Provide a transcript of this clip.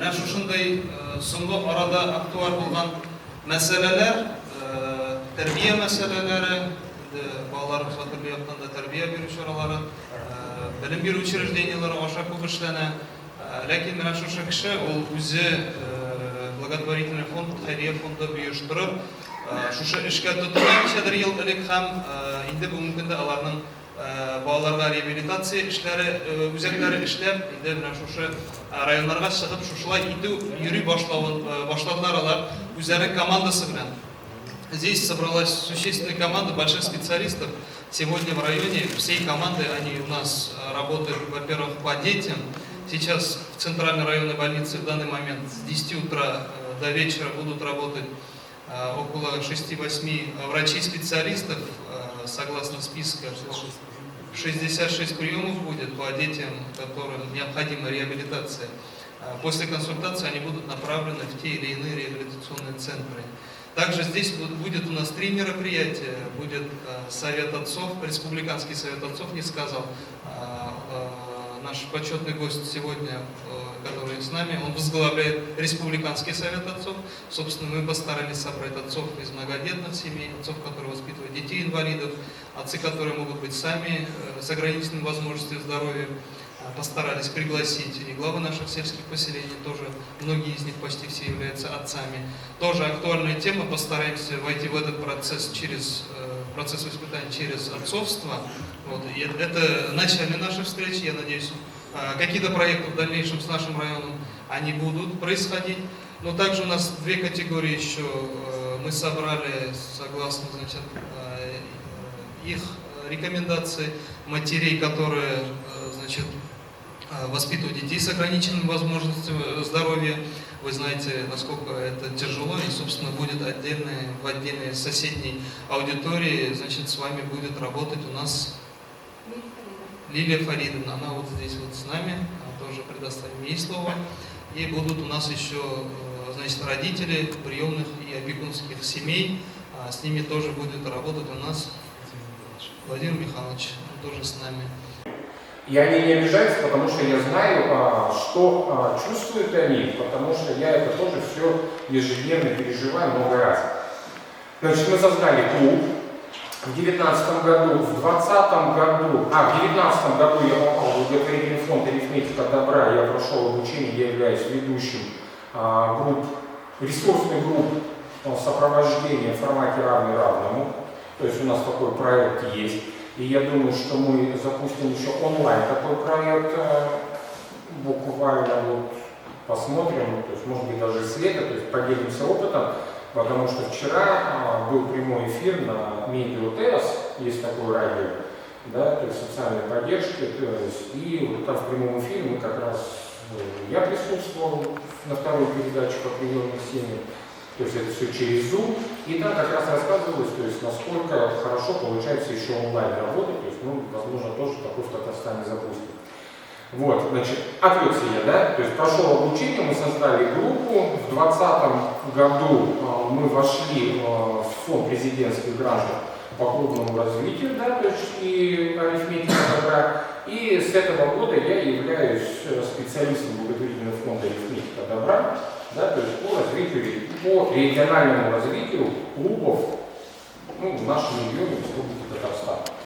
Менә шушындай соңгы арада актуаль булган мәсьәләләр, тәрбия мәсьәләләре, балаларыбызга төрле яктан да тәрбия бирү чаралары, белем бирү учреждениеләре аша күп эшләнә. Ләкин менә шушы кеше ул үзе благотворительный фонд, хәйрия фонды оештырып, шушы эшкә тотына ничәдер ел элек һәм инде бүгенге көндә аларның балаларга реабилитация эшләре, үзәкләре эшләп, инде менә шушы районнарга чыгып, шушылай итү йөри башладылар алар үзләре командасы белән. Здесь собралась существенная команда больших специалистов. Сегодня в районе всей команды они у нас работают, во-первых, по детям. Сейчас в центральной районной больнице в данный момент с 10 утра до вечера будут работать около 6-8 врачей-специалистов, согласно списку. 66 приемов будет по детям, которым необходима реабилитация. После консультации они будут направлены в те или иные реабилитационные центры. Также здесь будет у нас 3 мероприятия. Будет Совет отцов, Республиканский совет отцов, не сказал. Наш почетный гость сегодня, который с нами, он возглавляет Республиканский совет отцов. Собственно, мы постарались собрать отцов из многодетных семей, отцов, которые воспитывают детей-инвалидов, отцы, которые могут быть сами с ограниченными возможностями здоровья. Постарались пригласить и главы наших сельских поселений, тоже многие из них почти все являются отцами. Тоже актуальная тема, постараемся войти в этот процесс через процесс воспитания через отцовство. Вот. И это начальные наши встречи, я надеюсь, какие-то проекты в дальнейшем с нашим районом, они будут происходить. Но также у нас 2 категории еще мы собрали, согласно, значит, их рекомендаций, матерей, которые, значит, воспитывать детей с ограниченными возможностями здоровья. Вы знаете, насколько это тяжело, и, собственно, будет в отдельной соседней аудитории, значит, с вами будет работать у нас Лилия Фаридовна. Она вот здесь вот с нами, тоже предоставим ей слово. И будут у нас еще, значит, родители приемных и опекунских семей. С ними тоже будет работать у нас Владимир Михайлович, он тоже с нами. И они не обижаются, потому что я знаю, что чувствуют они, потому что я это тоже все ежедневно переживаю много раз. Значит, мы создали клуб в 2019 году, в 2020 году, в 2019 году я попал в благотворительный фонд «Арифметика добра», я прошел обучение, я являюсь ведущим ресурсной групп сопровождения в формате равный равному. То есть у нас такой проект есть. И я думаю, что мы запустим еще онлайн такой проект, буквально вот посмотрим, то есть может быть даже с лета, то есть поделимся опытом, потому что вчера был прямой эфир на Медио ТЭС, есть такой радио, да, то есть социальной поддержки, и вот там в прямом эфире мы как раз, я присутствовал на второй передаче по приемной семье. То есть это все через Zoom, и там как раз рассказывалось, то есть насколько хорошо получается еще онлайн работать, то есть, возможно, тоже такой в Татарстане запустим. Вот, значит, отвлекся я, да, то есть прошел обучение, мы создали группу, в 2020 году мы вошли в фонд президентских граждан по крупному развитию, да, то есть и арифметика добра, и с этого года я являюсь специалистом благотворительного фонда «Арифметика добра», да, то есть по региональному развитию клубов в нашем регионе Республики Татарстан.